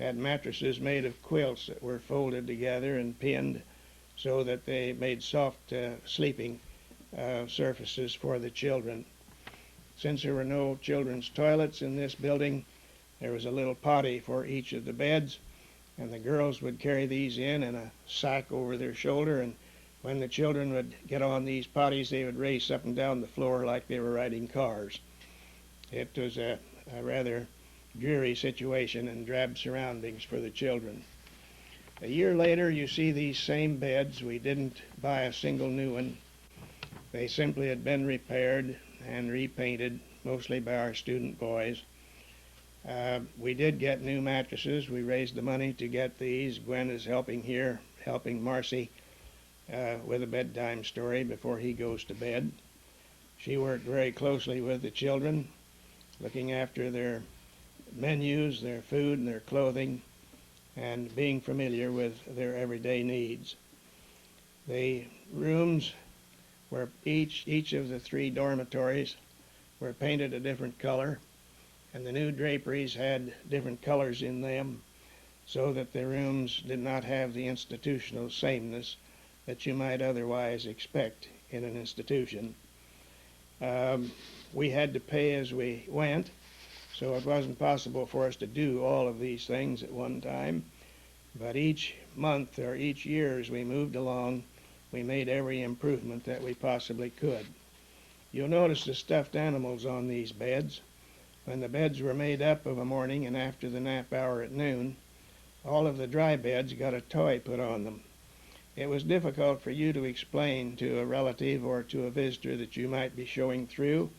had mattresses made of quilts that were folded together and pinned so that they made soft sleeping surfaces for the children. Since there were no children's toilets in this building, there was a little potty for each of the beds, and the girls would carry these in a sack over their shoulder, and when the children would get on these potties, they would race up and down the floor like they were riding cars. It was a rather dreary situation and drab surroundings for the children. A year later, you see these same beds. We didn't buy a single new one. They simply had been repaired and repainted, mostly by our student boys. We did get new mattresses. We raised the money to get these. Gwen is helping here, helping Marcy with a bedtime story before he goes to bed. She worked very closely with the children, looking after their menus, their food, and their clothing, and being familiar with their everyday needs. The rooms were each of the 3 dormitories were painted a different color, and the new draperies had different colors in them so that the rooms did not have the institutional sameness that you might otherwise expect in an institution. We had to pay as we went, so it wasn't possible for us to do all of these things at one time, but each month or each year as we moved along, we made every improvement that we possibly could. You'll notice the stuffed animals on these beds. When the beds were made up of a morning and after the nap hour at noon, all of the dry beds got a toy put on them. It was difficult for you to explain to a relative or to a visitor that you might be showing through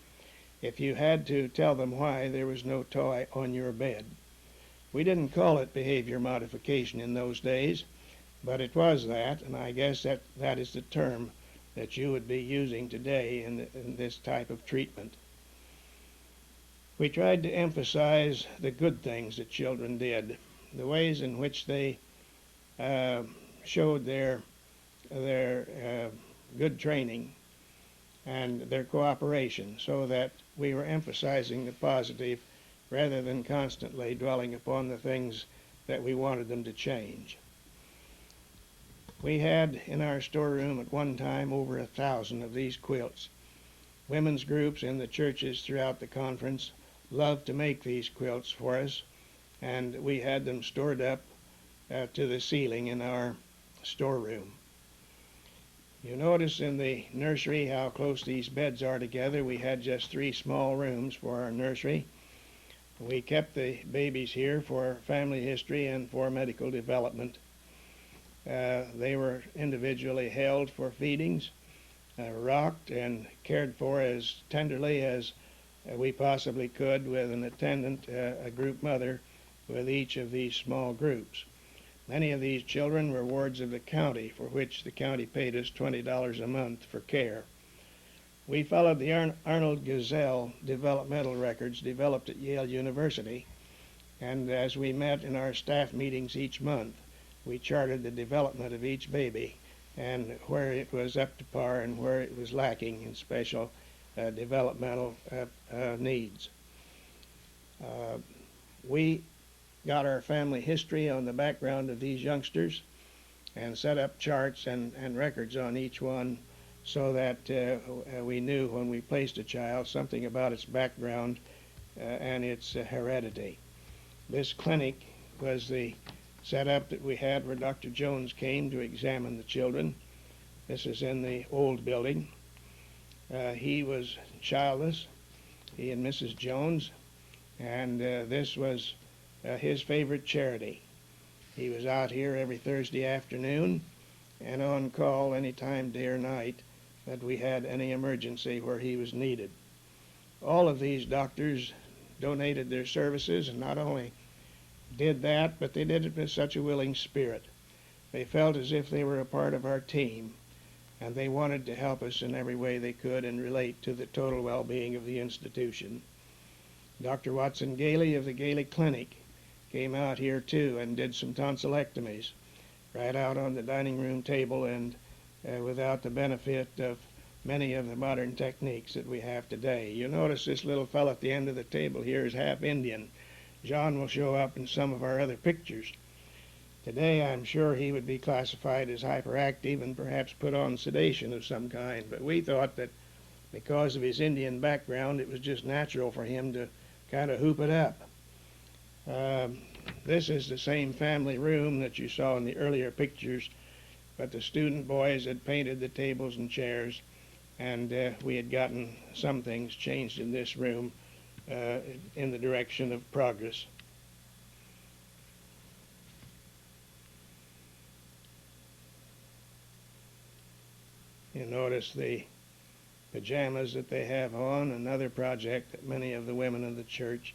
if you had to tell them why there was no toy on your bed. We didn't call it behavior modification in those days, but it was that, and I guess that is the term that you would be using today in this type of treatment. We tried to emphasize the good things that children did, the ways in which they showed their good training and their cooperation, so that we were emphasizing the positive rather than constantly dwelling upon the things that we wanted them to change. We had in our storeroom at one time over 1,000 of these quilts. Women's groups in the churches throughout the conference loved to make these quilts for us, and we had them stored up to the ceiling in our storeroom. You notice in the nursery how close these beds are together. We had just 3 small rooms for our nursery. We kept the babies here for family history and for medical development. They were individually held for feedings, rocked and cared for as tenderly as we possibly could with an attendant, a group mother, with each of these small groups. Many of these children were wards of the county, for which the county paid us $20 a month for care. We followed the Arnold Gesell developmental records developed at Yale University, and as we met in our staff meetings each month, we charted the development of each baby and where it was up to par and where it was lacking in special developmental needs. We got our family history on the background of these youngsters and set up charts and records on each one so that we knew when we placed a child something about its background and its heredity. This clinic was the setup that we had where Dr. Jones came to examine the children. This is in the old building. He was childless, he and Mrs. Jones, and this was his favorite charity. He was out here every Thursday afternoon and on call any time, day or night, that we had any emergency where he was needed. All of these doctors donated their services, and not only did that, but they did it with such a willing spirit. They felt as if they were a part of our team, and they wanted to help us in every way they could and relate to the total well-being of the institution. Dr. Watson Gailey of the Gailey Clinic came out here too and did some tonsillectomies right out on the dining room table, and without the benefit of many of the modern techniques that we have today. You notice this little fellow at the end of the table here is half Indian. John will show up in some of our other pictures. Today, I'm sure he would be classified as hyperactive and perhaps put on sedation of some kind, but we thought that because of his Indian background, it was just natural for him to kind of hoop it up. This is the same family room that you saw in the earlier pictures, but the student boys had painted the tables and chairs, and we had gotten some things changed in this room in the direction of progress. You notice the pajamas that they have on, another project that many of the women of the church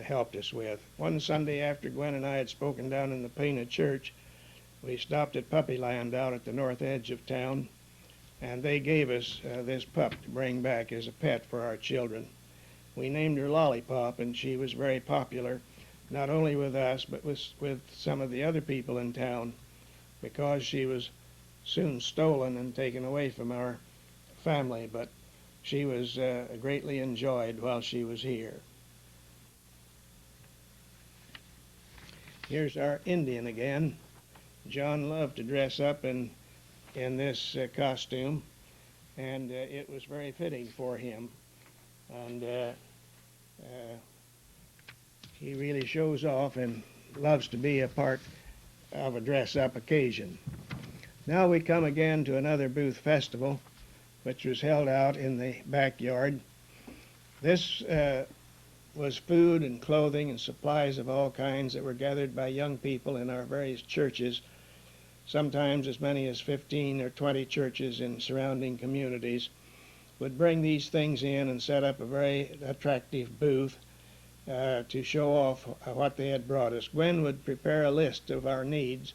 helped us with. One Sunday after Gwen and I had spoken down in the Pana Church, we stopped at Puppyland out at the north edge of town, and they gave us this pup to bring back as a pet for our children. We named her Lollipop, and she was very popular, not only with us, but with some of the other people in town, because she was soon stolen and taken away from our family, but she was greatly enjoyed while she was here. Here's our Indian again. John loved to dress up in this costume, and it was very fitting for him. And he really shows off and loves to be a part of a dress-up occasion. Now we come again to another Booth Festival, which was held out in the backyard. This was food and clothing and supplies of all kinds that were gathered by young people in our various churches, sometimes as many as 15 or 20 churches in surrounding communities would bring these things in and set up a very attractive booth to show off what they had brought us. Gwen would prepare a list of our needs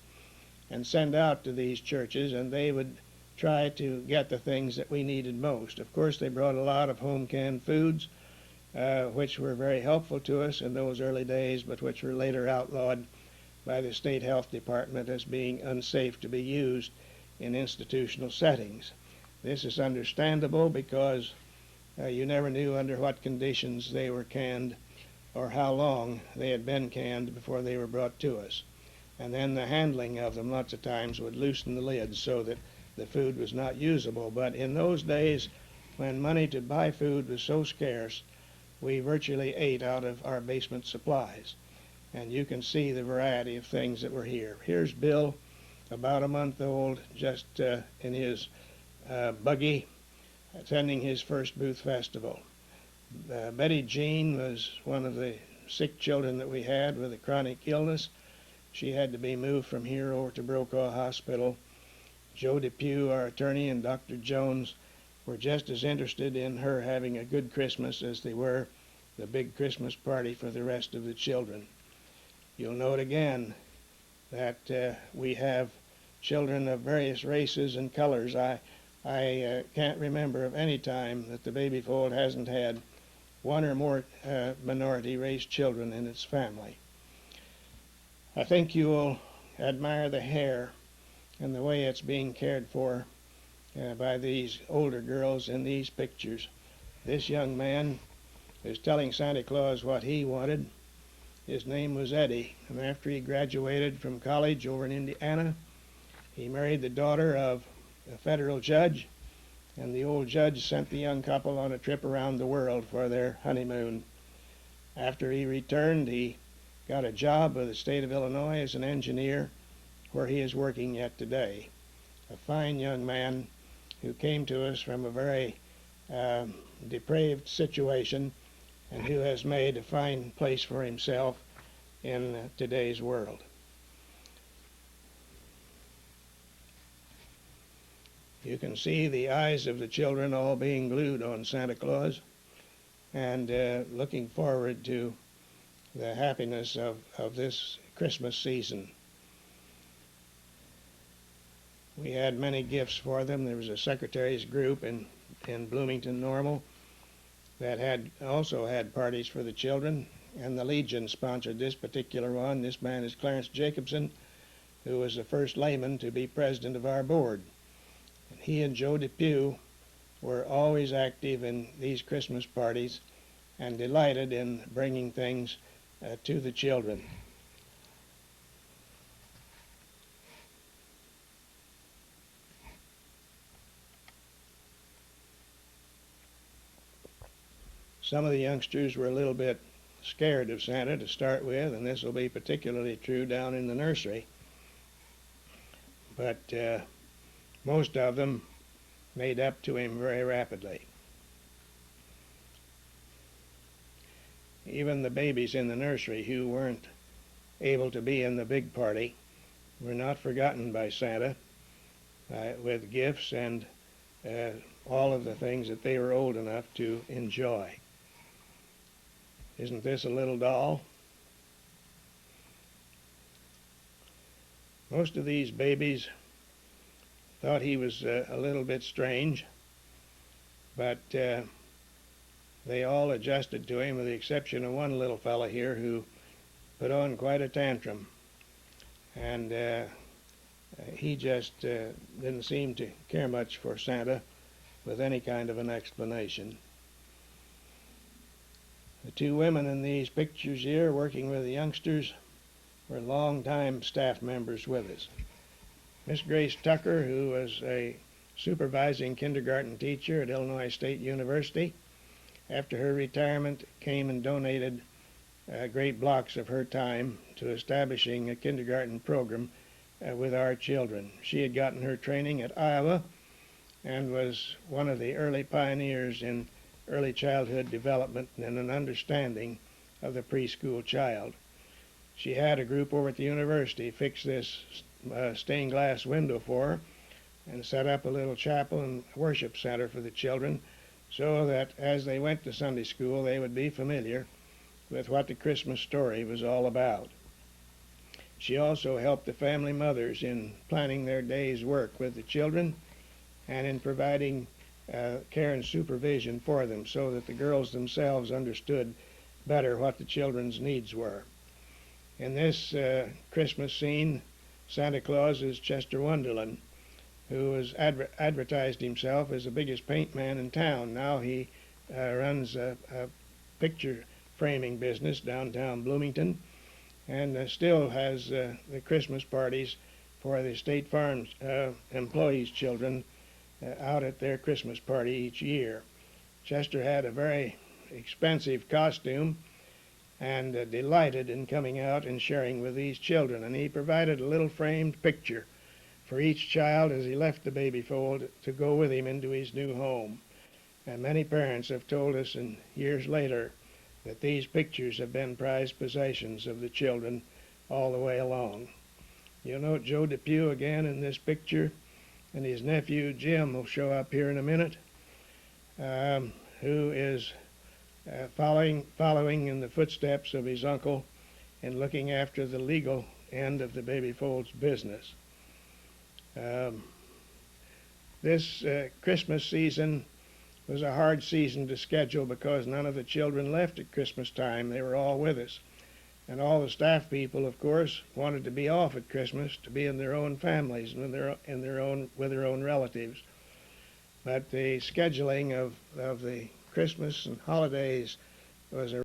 and send out to these churches, and they would try to get the things that we needed most. Of course, they brought a lot of home canned foods, which were very helpful to us in those early days, but which were later outlawed by the state health department as being unsafe to be used in institutional settings. This is understandable because you never knew under what conditions they were canned or how long they had been canned before they were brought to us. And then the handling of them lots of times would loosen the lids so that the food was not usable. But in those days, when money to buy food was so scarce, we virtually ate out of our basement supplies. And you can see the variety of things that were here. Here's Bill, about a month old, just in his buggy, attending his first Booth Festival. Betty Jean was one of the sick children that we had with a chronic illness. She had to be moved from here over to Brokaw Hospital. Joe Depew, our attorney, and Dr. Jones were just as interested in her having a good Christmas as they were the big Christmas party for the rest of the children. You'll note again that we have children of various races and colors. I can't remember of any time that the Baby Fold hasn't had one or more minority race children in its family. I think you will admire the hair and the way it's being cared for by these older girls in these pictures. This young man is telling Santa Claus what he wanted. His name was Eddie, and after he graduated from college over in Indiana, he married the daughter of a federal judge, and the old judge sent the young couple on a trip around the world for their honeymoon. After he returned, he got a job with the state of Illinois as an engineer, where he is working yet today. A fine young man who came to us from a very depraved situation and who has made a fine place for himself in today's world. You can see the eyes of the children all being glued on Santa Claus and looking forward to the happiness of this Christmas season. We had many gifts for them. There was a secretaries group in Bloomington Normal that had also had parties for the children, and the Legion sponsored this particular one. This man is Clarence Jacobson, who was the first layman to be president of our board. And he and Joe Depew were always active in these Christmas parties and delighted in bringing things to the children. Some of the youngsters were a little bit scared of Santa to start with, and this will be particularly true down in the nursery. But most of them made up to him very rapidly. Even the babies in the nursery who weren't able to be in the big party were not forgotten by Santa with gifts and all of the things that they were old enough to enjoy. Isn't this a little doll? Most of these babies thought he was a little bit strange, but they all adjusted to him with the exception of one little fella here who put on quite a tantrum. And he just didn't seem to care much for Santa with any kind of an explanation. The two women in these pictures here working with the youngsters were long-time staff members with us. Miss Grace Tucker, who was a supervising kindergarten teacher at Illinois State University, after her retirement came and donated great blocks of her time to establishing a kindergarten program with our children. She had gotten her training at Iowa and was one of the early pioneers in early childhood development and an understanding of the preschool child. She had a group over at the university fix this stained glass window for her and set up a little chapel and worship center for the children so that as they went to Sunday school they would be familiar with what the Christmas story was all about. She also helped the family mothers in planning their day's work with the children and in providing care and supervision for them so that the girls themselves understood better what the children's needs were. In this Christmas scene, Santa Claus is Chester Wonderland, who has advertised himself as the biggest paint man in town. Now he runs a picture framing business downtown Bloomington and still has the Christmas parties for the State Farm employees' children out at their Christmas party each year. Chester had a very expensive costume and delighted in coming out and sharing with these children, and he provided a little framed picture for each child as he left the baby fold to go with him into his new home. And many parents have told us in years later that these pictures have been prized possessions of the children all the way along. You'll note Joe Depew again in this picture, and his nephew Jim will show up here in a minute, who is following in the footsteps of his uncle and looking after the legal end of the baby fold's business. This Christmas season was a hard season to schedule because none of the children left at Christmas time. They were all with us. And all the staff people, of course, wanted to be off at Christmas to be in their own families and with their own relatives. But the scheduling of the Christmas and holidays was a